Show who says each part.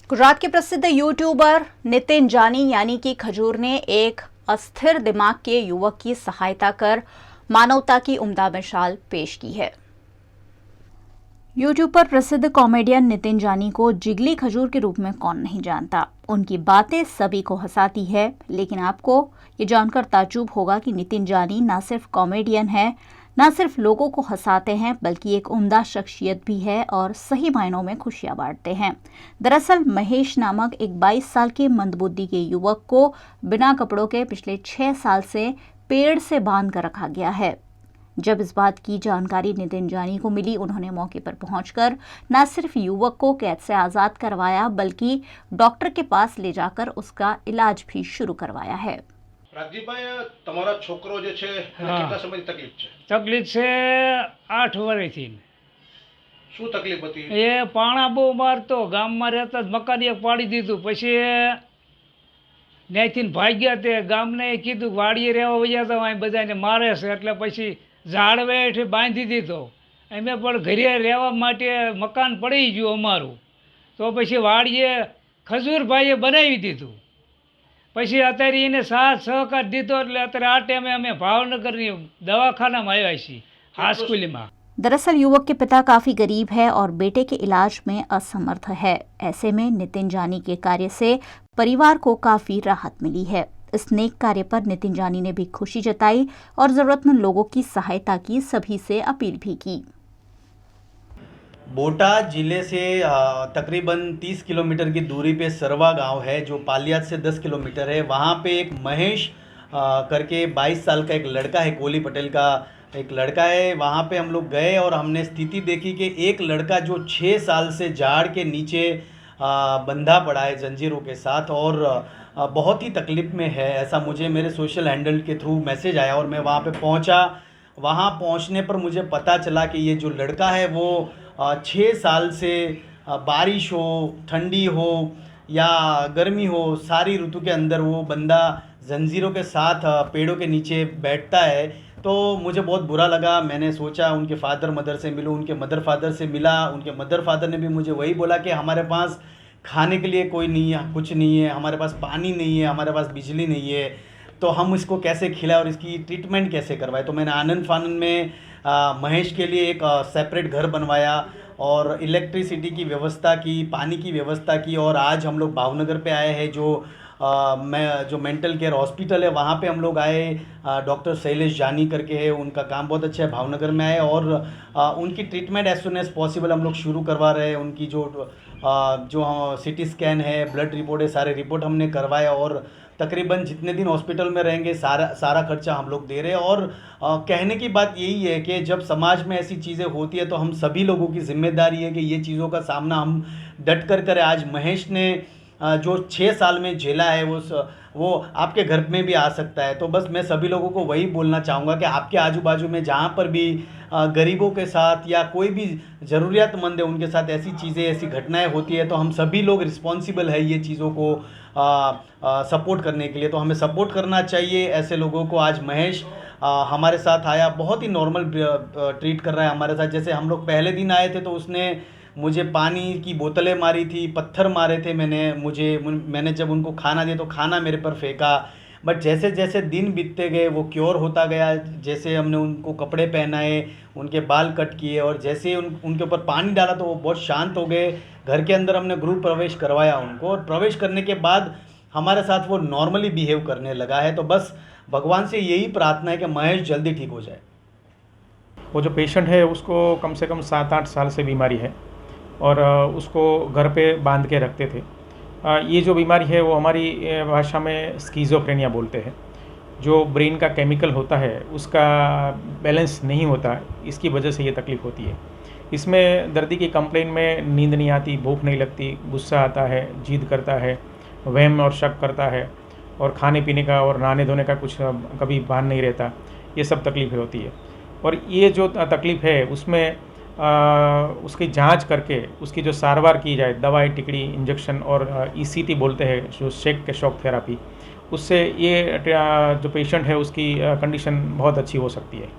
Speaker 1: गुजरात के प्रसिद्ध यूट्यूबर नितिन जानी यानी कि खजूर ने एक अस्थिर दिमाग के युवक की सहायता कर मानवता की उम्दा मिसाल पेश की है। यूट्यूब पर प्रसिद्ध कॉमेडियन नितिन जानी को जिगली खजूर के रूप में कौन नहीं जानता। उनकी बातें सभी को हंसाती है, लेकिन आपको ये जानकर ताज्जुब होगा कि नितिन जानी न सिर्फ कॉमेडियन है, न सिर्फ लोगों को हंसाते हैं, बल्कि एक उम्दा शख्सियत भी है और सही मायनों में खुशियां बांटते हैं। दरअसल महेश नामक एक 22 साल के मंदबुद्धि के युवक को बिना कपड़ों के पिछले 6 साल से पेड़ से बांध कर रखा गया है। जब इस बात की जानकारी नितिन जानी को मिली, उन्होंने मौके पर पहुंचकर न सिर्फ युवक को कैद से आजाद करवाया, बल्कि डॉक्टर के पास ले जाकर उसका इलाज भी शुरू करवाया है।
Speaker 2: राजीवभाई, તમારા છોકરો જે છે એને કેટલા સમયથી તકલીફ છે?
Speaker 3: તકલીફ છે 8 વર્ષથી।
Speaker 2: શું તકલીફ હતી?
Speaker 3: એ પાણા બહુ મારતો, ગામમાં રહેતા જ મકાન એક પાડી દીધું, પછી ત્યાંથી ભાગ્યા તે ગામને કીધું વાડીએ રહેવા વયા તો અહીં બધાને મારે છે, એટલે પછી ઝાડવે હેઠે બાંધી દીધો। અમે પણ ઘરે રહેવા માટે મકાન પડી ગયું અમારું, તો પછી વાડીએ ખજૂરભાઈએ બનાવી દીધું। પછી અત્યારે એને સાથ સહકાર દીધો, એટલે અત્યારે આ ટાઈમે અમે ભાવનગરની દવાખાનામાં આવ્યા છીએ, હાઈસ્કूलમાં।
Speaker 1: दरअसल युवक के पिता काफी गरीब है और बेटे के इलाज में असमर्थ है। ऐसे में नितिन जानी के कार्य से परिवार को काफी राहत मिली है। इस नेक कार्य पर नितिन जानी ने भी खुशी जताई और जरूरतमंद लोगों की सहायता की सभी से अपील भी की।
Speaker 4: बोटाद जिले से तकरीबन 30 किलोमीटर की दूरी पे सरवा गांव है, जो पालियाद से 10 किलोमीटर है। वहाँ पे एक महेश करके 22 साल का एक लड़का है, कोली पटेल का एक लड़का है। वहाँ पे हम लोग गए और हमने स्थिति देखी कि एक लड़का जो 6 साल से झाड़ के नीचे बंधा पड़ा है जंजीरों के साथ और बहुत ही तकलीफ़ में है, ऐसा मुझे मेरे सोशल हैंडल के थ्रू मैसेज आया और मैं वहाँ पे पहुँचा। वहाँ पहुँचने पर मुझे पता चला कि ये जो लड़का है वो 6 साल से बारिश हो, ठंडी हो या गर्मी हो, सारी ऋतु के अंदर वो बंदा जंजीरों के साथ पेड़ों के नीचे बैठता है। तो मुझे बहुत बुरा लगा। मैंने सोचा उनके फादर मदर से मिलूं, उनके मदर फादर से मिला। उनके मदर फादर ने भी मुझे वही बोला कि हमारे पास खाने के लिए कोई नहीं है, कुछ नहीं है, हमारे पास पानी नहीं है, हमारे पास बिजली नहीं है, तो हम इसको कैसे खिलाएं और इसकी ट्रीटमेंट कैसे करवाएं। तो मैंने आनंद फानन में महेश के लिए एक सेपरेट घर बनवाया और इलेक्ट्रिसिटी की व्यवस्था की, पानी की व्यवस्था की। और आज हम लोग भावनगर पे आए हैं, जो मेंटल केयर हॉस्पिटल है वहाँ पे हम लोग आए। डॉक्टर शैलेश जानी करके है, उनका काम बहुत अच्छा है, भावनगर में आए और उनकी treatment as soon as possible हम लोग शुरू करवा रहे हैं। उनकी जो सिटी स्कैन है, ब्लड रिपोर्ट है, सारे रिपोर्ट हमने करवाया और तकरीबन जितने दिन हॉस्पिटल में रहेंगे सारा खर्चा हम लोग दे रहे हैं। और कहने की बात यही है कि जब समाज में ऐसी चीज़ें होती है तो हम सभी लोगों की जिम्मेदारी है कि ये चीज़ों का सामना हम डट कर करें। आज महेश ने जो 6 साल में झेला है वो आपके घर में भी आ सकता है। तो बस मैं सभी लोगों को वही बोलना चाहूँगा कि आपके आजू बाजू में जहाँ पर भी गरीबों के साथ या कोई भी ज़रूरियातमंद है उनके साथ ऐसी चीज़ें, ऐसी घटनाएं होती है, तो हम सभी लोग रिस्पॉन्सिबल है ये चीज़ों को सपोर्ट करने के लिए। तो हमें सपोर्ट करना चाहिए ऐसे लोगों को। आज महेश हमारे साथ आया, बहुत ही नॉर्मल ट्रीट कर रहा है हमारे साथ। जैसे हम लोग पहले दिन आए थे तो उसने मुझे पानी की बोतलें मारी थी, पत्थर मारे थे, मैंने जब उनको खाना दिया तो खाना मेरे पर फेंका। बट जैसे जैसे दिन बीतते गए वो क्योर होता गया। जैसे हमने उनको कपड़े पहनाए, उनके बाल कट किए और जैसे ही उनके ऊपर पानी डाला तो वो बहुत शांत हो गए। घर के अंदर हमने गृह प्रवेश करवाया उनको और प्रवेश करने के बाद हमारे साथ वो नॉर्मली बिहेव करने लगा है। तो बस भगवान से यही प्रार्थना है कि महेश जल्दी ठीक हो जाए।
Speaker 5: वो जो पेशेंट है उसको कम से कम 7-8 साल से बीमारी है और उसको घर पे बांध के रखते थे। ये जो बीमारी है वो हमारी भाषा में स्किज़ोफ्रेनिया बोलते हैं। जो ब्रेन का केमिकल होता है उसका बैलेंस नहीं होता, इसकी वजह से ये तकलीफ़ होती है। इसमें दर्दी की कंप्लेन में नींद नहीं आती, भूख नहीं लगती, गुस्सा आता है, जिद करता है, वहम और शक करता है और खाने पीने का और नहाने धोने का कुछ कभी भान नहीं रहता। ये सब तकलीफ़ें होती है और ये जो तकलीफ़ है उसमें उसकी जांच करके उसकी जो सारवार की जाए, दवाई, टिकड़ी, इंजेक्शन और ईसीटी बोलते हैं जो शॉक थेरापी, उससे ये जो पेशेंट है उसकी कंडीशन बहुत अच्छी हो सकती है।